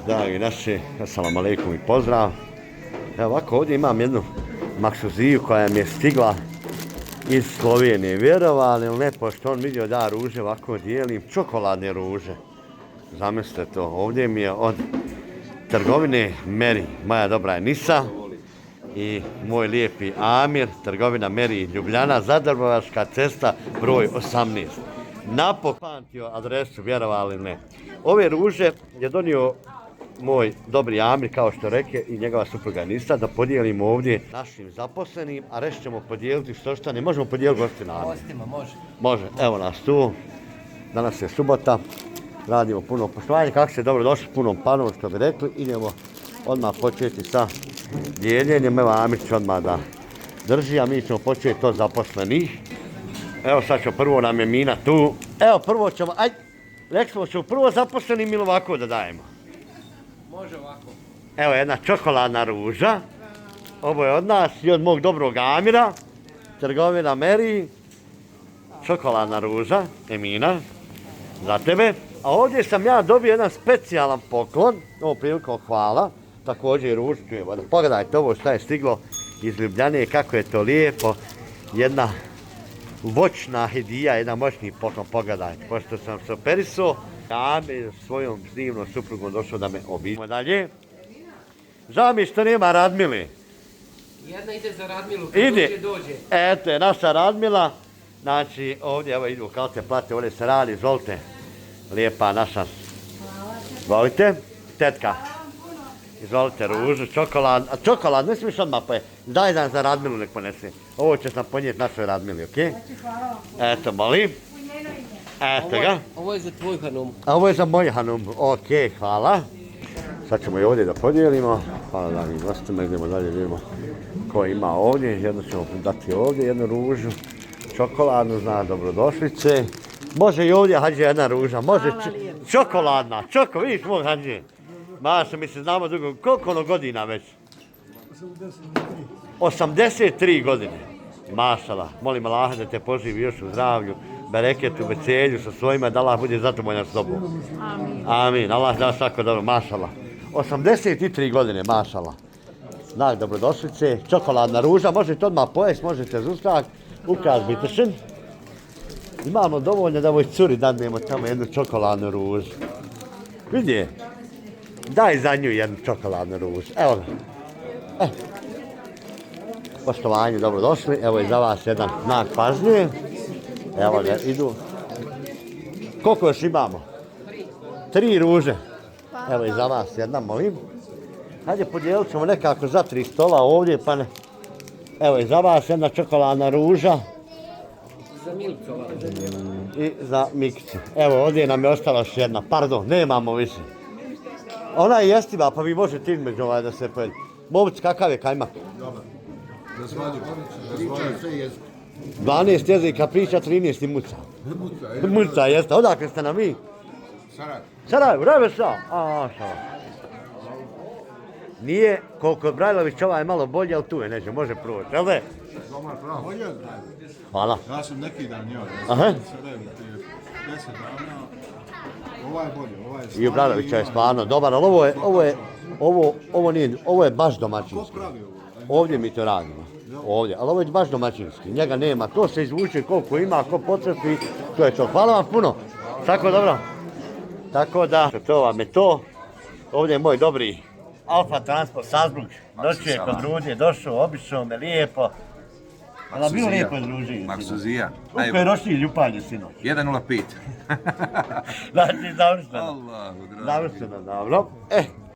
Dragi naši, assalamu alaikum i pozdrav. Evo ovako ovdje imam jednu maksuziju koja mi je stigla iz Slovenije. Vjerovali ili ne, pošto on vidio da ruže ovako dijelim, čokoladne ruže. Zamislite to, ovdje mi je od trgovine Meri, moja dobra je Nisa i moj lijepi Amir, trgovina Meri Ljubljana, Zadrbovačka cesta broj 18. Napokon pamtio adresu, vjerovali ili ne. Ove ruže je donio moj dobri Amir, kao što reke, i njegova supruga Nisa, da podijelimo ovdje našim zaposlenim, a rešće ćemo podijeliti što ne možemo podijeliti gostima. Gostima, može. Može, evo nas tu. Danas je subota, radimo puno poštovanje, kako ste dobro došli, punom panom, što bi rekli. Idemo odmah početi sa dijeljenjem. Evo Amir će odmah da drži, a mi ćemo početi od zaposlenih. Evo sad ćemo, prvo nam je Mina tu. Evo prvo ćemo, rekli smo ćemo prvo zaposlenim ili ovako da dajemo? Može ovako. Evo jedna čokoladna ruža. Ovo je od nas i od mog dobrog Amira. Trgovina Meri. Čokoladna ruža, Emina, za tebe. A ovdje sam ja dobio jedan specijalan poklon. Ovo prilikom hvala. Također i ružu. Pogledajte ovo što je stiglo iz Ljubljane, kako je to lijepo. Jedna voćna hedija, jedan moćni poklon, pogledajte. Pošto sam se operisao, Amir svojom divnom suprugom došao da me obiđe. Dalje. Žao mi što nema Radmile. Jedna ide za Radmilu, kad dođe. Eto je naša Radmila. Znači ovdje evo idu kalte plate, ovdje se radi, izvolite. Lijepa naša. Izvolite, tetka. Izvolite ružu, čokolad, ne smiješ odmah poje. Daj dan za Radmilu nek ponese. Ovo će sam ponijeti našoj Radmili, okej? Eto, molim. Eto ga. Ovo je za tvoj Hanum. A ovo je za moj Hanum, okej, hvala. Sad ćemo i ovdje da podijelimo. Hvala da mi gostima, idemo dalje, vidimo ko ima ovdje. Jedno ćemo dati ovdje, jednu ružu. Čokoladnu, zna, dobrodošlice. Može i ovdje, Hadži, jedna ruža. Može čokoladna, vidiš mog Hadži. Maša, mi se znamo dugo, koliko ono godina već? 83 godine. Mašala, molim Allaha da te poživi još u zdravlju, bereketu, veselju sa svojima, da Allah bude zadovoljan s tobom. Amin. Amin, Allah da svako dobro, mašala. 83 godine, mašala. Znak dobrodošlice, čokoladna ruža, možete odmah pojesti, možete zustak, ukaz bitešen. Imamo dovoljno da ovoj curi dadnemo tamo jednu čokoladnu ružu. Vidi, daj za nju jednu čokoladnu ružu, evo ga. Poštovanje, dobrodošli, evo je za vas jedan znak pažnje. Evo ga, idu. Koliko još imamo? 3 ruže. Evo i za vas jedna, molim. Hajde podijelit ćemo nekako za 3 stola ovdje, pa ne. Evo i za vas jedna čokoladna ruža. Za Milicu. I za Mikicu. Evo ovdje nam je ostala još jedna, pardon, nemamo više. Ona je jestiva, pa vi možete između da se pojedi. Momci, kakav je kajmak? Dobar. Priča sve jezik. 12 jezika priča, 13 i muca. Muca, jeste. Odakle ste nam vi? Sarajevo. Sarajevo, vreme šta? Nije, koliko je Brajlović ovaj je malo bolji, ali tu je neće, može proći, jel ne? Dobar pravo. Bolje od Hvala. Ja sam neki dan njoj. Aha. Sarajevo, 10 dana. Ovaj je bolji, ovaj je I u Brajlovića je stvarno dobar, ali ovo je baš domaćinski. Ko pravi ovo? Ovdje mi to radimo. Ovdje, ali ovo je baš domaćinski. Njega nema, to se izvuče koliko ima, ko potresti, to je to. Hvala vam puno. Tako dobro. Tako da, to vam je to. Ovdje je moj dobri Alfa Transport Salzburg. Došao je kod Ruđe, došao, obišao me lijepo. Ali bilo lijepo od Ruđe. Maksuzija. Kako je rošli ljupanje, sinoć? 1.05. Znači, završeno. Allahu, dragi. Završeno, dobro.